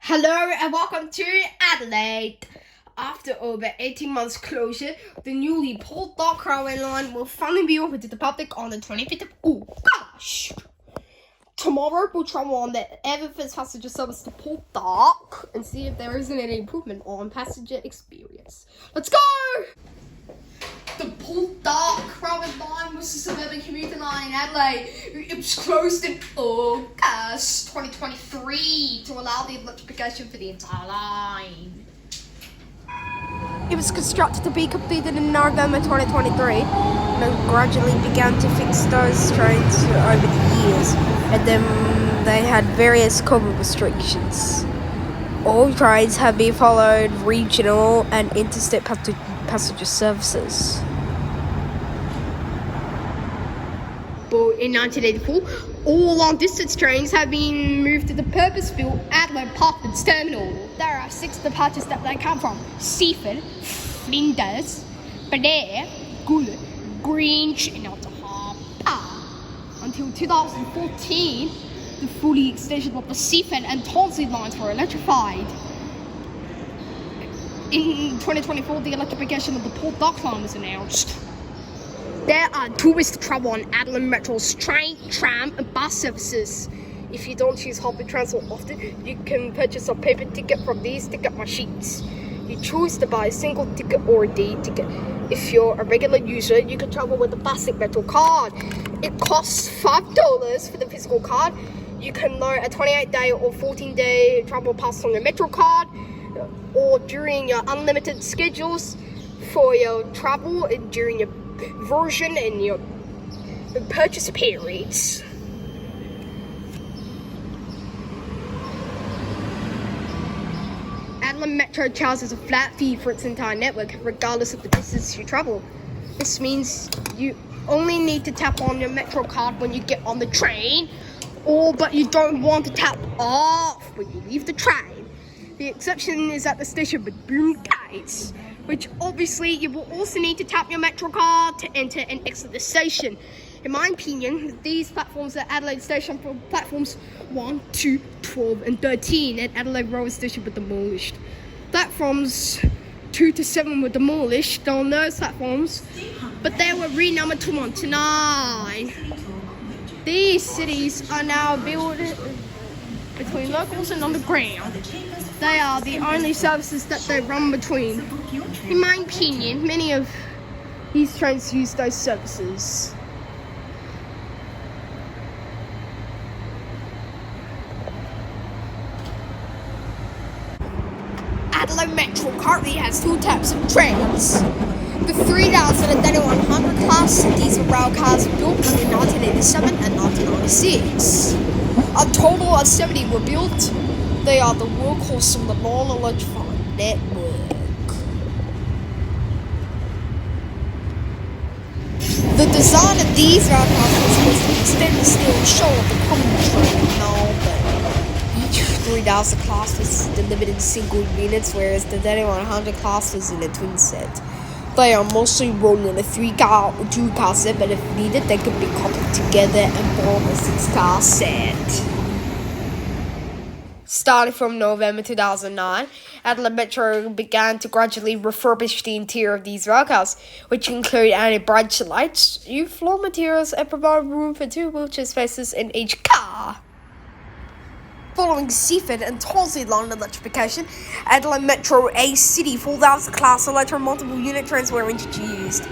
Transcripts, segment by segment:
Hello and welcome to Adelaide. After over 18 months closure, the newly pulled Dock Railway line will finally be open to the public on the 25th of August. Tomorrow we'll travel on the ever-first passenger service to Port Dock and see if there isn't any improvement on passenger experience. Let's go! The Port Dock Railway line was a suburban commuter line in Adelaide. It was closed in August 2023 to allow the electrification for the entire line. It was constructed to be completed in November 2023 and then gradually began to fix those trains over the years, and then they had various COVID restrictions. All trains have been followed regional and interstate passenger services. But in 1984, all long-distance trains have been moved to the purpose-built Adelaide Parklands Terminal. There are 6 departures that they come from: Seaford, Flinders, Badair, Goulard, Grange, and Outer Harbour. Until 2014, the fully extension of the Seaford and Tonsley lines were electrified. In 2024, the electrification of the Port Dock line was announced. There are 2 ways to travel on Adelaide Metro's train, tram, and bus services. If you don't use public transport often, you can purchase a paper ticket from these ticket machines. You choose to buy a single ticket or a day ticket. If you're a regular user, you can travel with a plastic Metro card. It costs $5 for the physical card. You can load a 28-day or 14-day travel pass on your Metro card, or during your unlimited schedules for your travel and during your version and your purchase periods. Adelaide Metro charges a flat fee for its entire network, regardless of the distance you travel. This means you only need to tap on your Metro card when you get on the train, but you don't want to tap off when you leave the train. The exception is at the station with boom gates, which obviously you will also need to tap your Metro card to enter and exit the station. In my opinion, these platforms at Adelaide Station, platforms 1, 2, 12 and 13 at Adelaide Railway Station were demolished. Platforms 2 to 7 were demolished on those platforms, but they were renumbered to 1 to 9. These cities are now built between locals and underground. They are the only services that they run between. In my opinion, many of these trains use those services. Adelaide Metro currently has 2 types of trains. The 3000 and 3100 class diesel railcars were built between 1987 and 1996. A total of 70 were built. They are the workhorse of the non-electrified network. The design of these railcars was supposed to be stainless steel show of the common train and all, but each 3000 class was delivered in single units, whereas the 3100 class was in a twin set. They are mostly rolled in a 3-car or 2-car set, but if needed, they could be coupled together and form a 6-car set. Starting from November 2009, Adelaide Metro began to gradually refurbish the interior of these railcars, which include added bright lights, new floor materials, and provide room for 2 wheelchair spaces in each car. Following Seaford and Tonsley line electrification, Adelaide Metro A-City 4000 class electro multiple unit trains were introduced.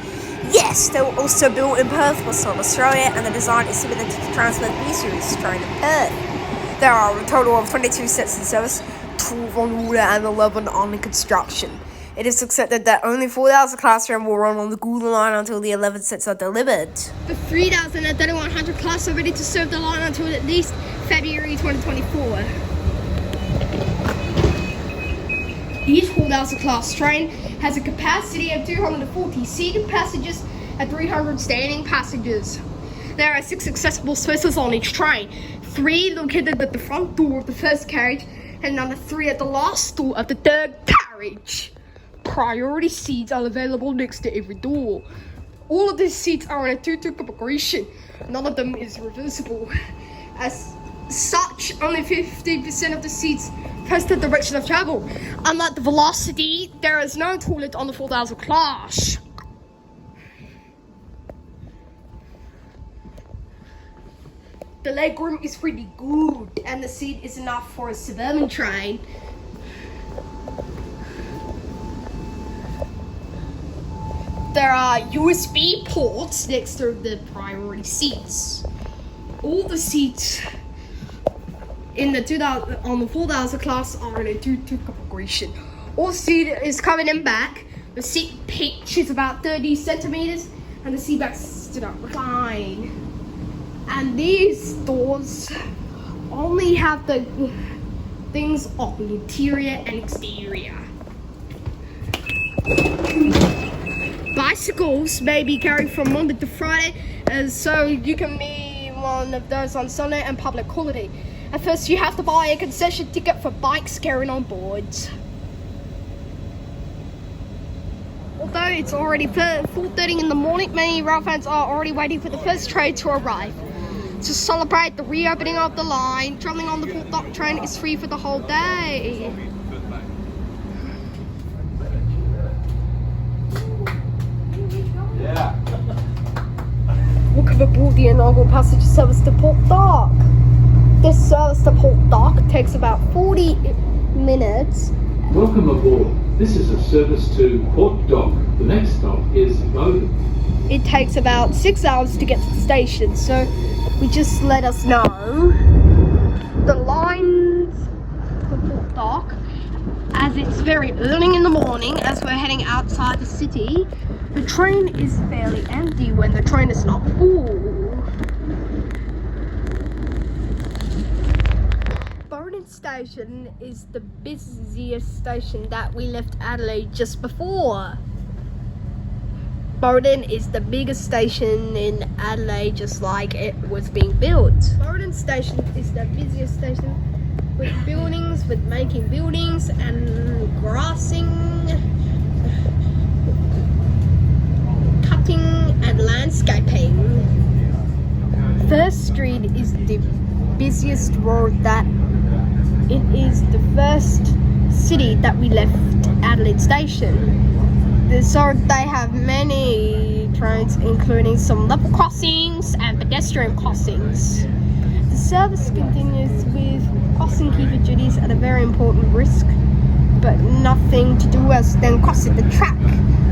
Yes, they were also built in Perth, Western Australia, and the design is similar to the Transperth B-Series train in Perth. There are a total of 22 sets in service, 12 on water and 11 under construction. It is accepted that only 4000 class train will run on the Goulard line until the 11 sets are delivered. The 3000 and 3100 class are ready to serve the line until at least February 2024. Each 4000 class train has a capacity of 240 seated passengers and 300 standing passengers. There are 6 accessible spaces on each train, 3 located at the front door of the first carriage and another 3 at the last door of the third carriage. Priority seats are available next to every door. All of these seats are in a 2-2 configuration. None of them is reversible, as such, only 50% of the seats face the direction of travel. Unlike the Velocity, there is no toilet on the 4000 class. The legroom is pretty good, and the seat is enough for a suburban train. There are USB ports next to the priority seats. All the seats in the 4000 class are in a two-tiered configuration. All seat is covered in back. The seat pitch is about 30 centimeters, and the seat backs do not recline. And these doors only have the things on the interior and exterior. Bicycles may be carried from Monday to Friday, so you can be one of those on Sunday and public holiday. At first, you have to buy a concession ticket for bikes carried on board. Although it's already 4:30 in the morning, many rail fans are already waiting for the first train to arrive. To celebrate the reopening of the line, travelling on the Port Dock train is free for the whole day. Yeah. Welcome aboard the inaugural passenger service to Port Dock. This service to Port Dock takes about 40 minutes. Welcome aboard. This is a service to Port Dock. The next stop is Bowden. It takes about 6 hours to get to the station, so we just let us know. The lines for Port Dock, as it's very early in the morning, as we're heading outside the city, the train is fairly empty when the train is not full. Bowden Station is the busiest station that we left Adelaide just before. Bowden is the biggest station in Adelaide, just like it was being built. Bowden Station is the busiest station with buildings, with making buildings and grassing, cutting and landscaping. First Street is the busiest road that it is the first city that we left Adelaide Station. So they have many trains, including some level crossings and pedestrian crossings. The service continues with crossing keeper duties at a very important risk, but nothing to do as then crossing the track.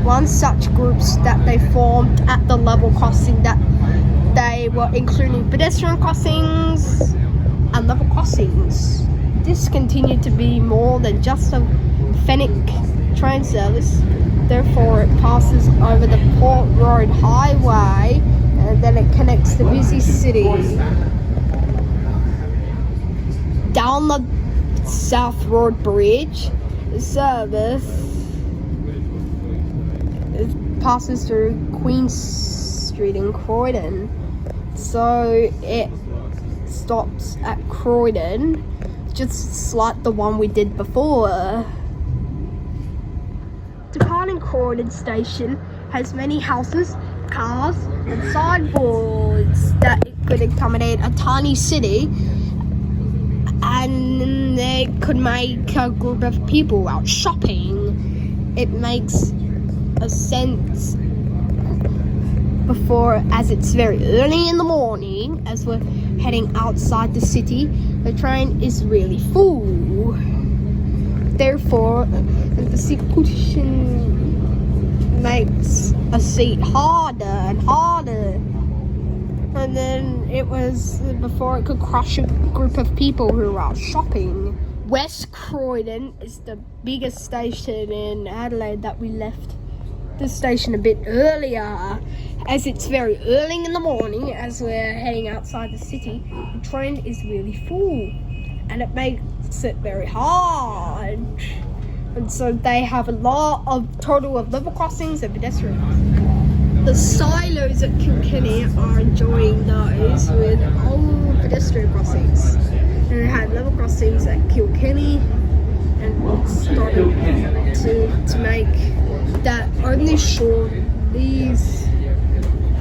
One such groups that they formed at the level crossing that they were including pedestrian crossings and level crossings. This continued to be more than just a Fennec train service. Therefore, it passes over the Port Road Highway and then it connects the busy city. Down the South Road Bridge, the service passes through Queen Street in Croydon. So it stops at Croydon, just like the one we did before. Departing Croydon Station has many houses, cars and signboards that it could accommodate a tiny city, and they could make a group of people out shopping. It makes a sense before, as it's very early in the morning, as we're heading outside the city, the train is really full. Therefore, the seat cushion makes a seat harder and harder. And then it was before it could crush a group of people who were out shopping. West Croydon is the biggest station in Adelaide that we left the station a bit earlier. As it's very early in the morning, as we're heading outside the city, the train is really full. And it makes it very hard. And so they have a lot of total of level crossings and pedestrian crossings. The silos at Kilkenny are enjoying those with old pedestrian crossings. And they had level crossings at Kilkenny and started to make that only short these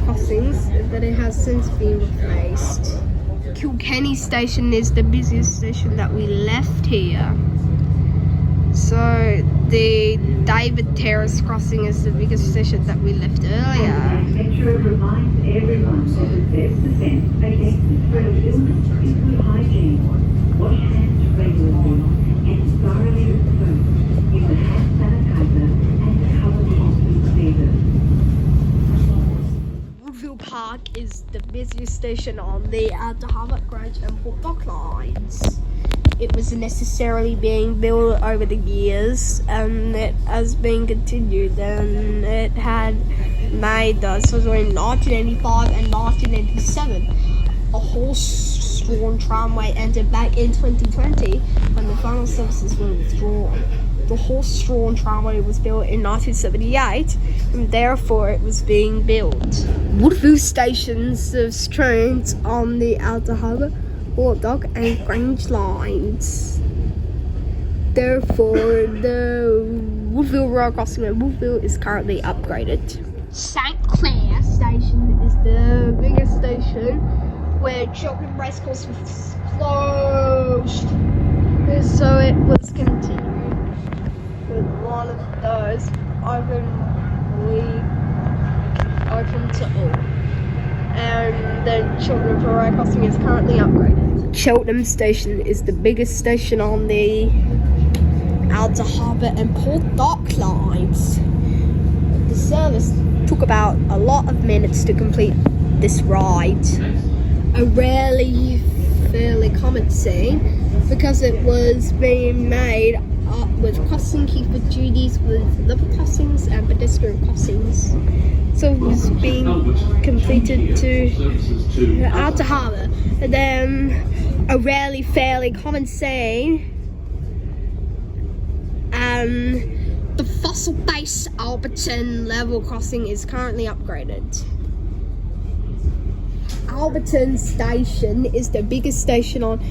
crossings, that it has since been replaced. Kilkenny Penny Station is the busiest station that we left here. So the David Terrace crossing is the biggest station that we left earlier. Adelaide Metro reminds everyone that the best defence against spread of illness is good hygiene. Wash hands regularly and thoroughly with soap. Use a hand sanitizer and cover hot with cleaner. Woodville Park is the busiest station on the Outer Harbour, Grange and Port Dock lines. It was necessarily being built over the years, and it has been continued, and it had made so between 1985 and 1987 a horse-drawn tramway ended back in 2020 when the final services were withdrawn. The horse-drawn tramway was built in 1978, and therefore it was being built. Woodville Station serves trains on the Outer Harbour, Port Dock and Grange lines. Therefore, the Woodville Rail crossing at Woodville is currently upgraded. St Clair Station is the biggest station where Cheltenham Racecourse was closed. So it was continued with one of those open to all. And the Cheltenham Rail crossing is currently upgraded. Cheltenham Station is the biggest station on the Outer Harbour and Port Dock lines. The service took about a lot of minutes to complete this ride. A fairly common scene because it was being made up with crossing keeper duties with level crossings and pedestrian crossings. So it was being completed to the Outer Harbour. And then a fairly common scene, the Fossil Base Alberton level crossing is currently upgraded. Alberton Station is the biggest station on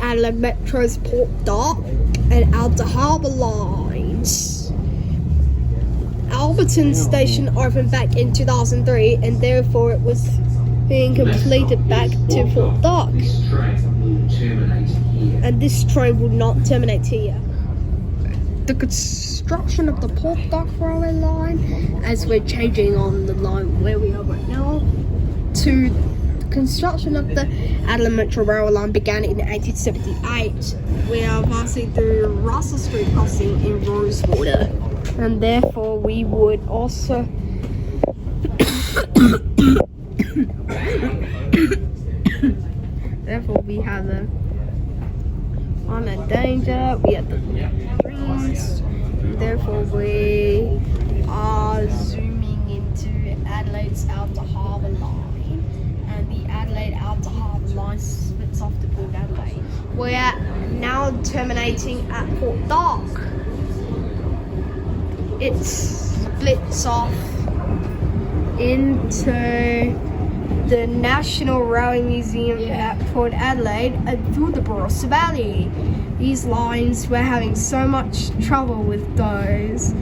Adelaide Metro's Port Dock and Outer Harbour lines. Alberton Station opened back in 2003, and therefore it was being completed back to Port Dock. And this train will not terminate here. The construction of the Port Dock railway line, as we're changing on the line where we are right now, to the construction of the Adelaide Metro railway line began in 1878. We are passing through Russell Street crossing in Rosewater, and therefore we would also therefore we have the on a danger, we have the greens, therefore we are zooming into Adelaide's Outer Harbour line, and the Adelaide Outer Harbour line splits off to Port Adelaide. We are now terminating at Port Dock. It splits off into the National Railway Museum at Port Adelaide and through the Barossa Valley. These lines were having so much trouble with those.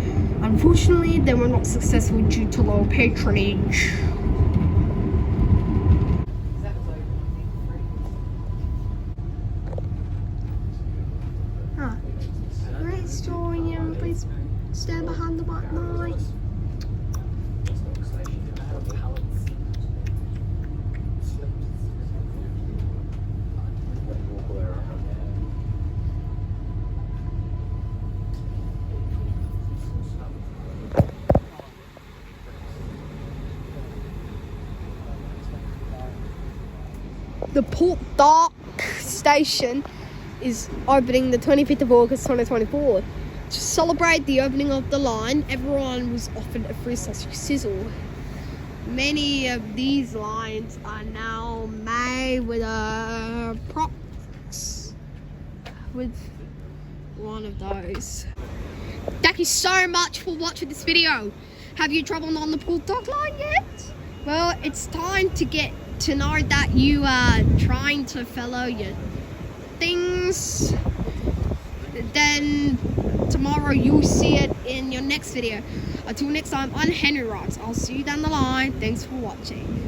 Unfortunately, they were not successful due to low patronage. Great story, and please stand behind the white line. The Port Dock station is opening the 25th of August 2024. To celebrate the opening of the line, everyone was offered a free sausage sizzle. Many of these lines are now made with props with one of those. Thank you so much for watching this video. Have you travelled on the Port Dock line yet? Well, it's time to get to know that you are trying to follow your things. Then tomorrow you'll see it in your next video. Until next time, I'm Henry Rocks. I'll see you down the line. Thanks for watching.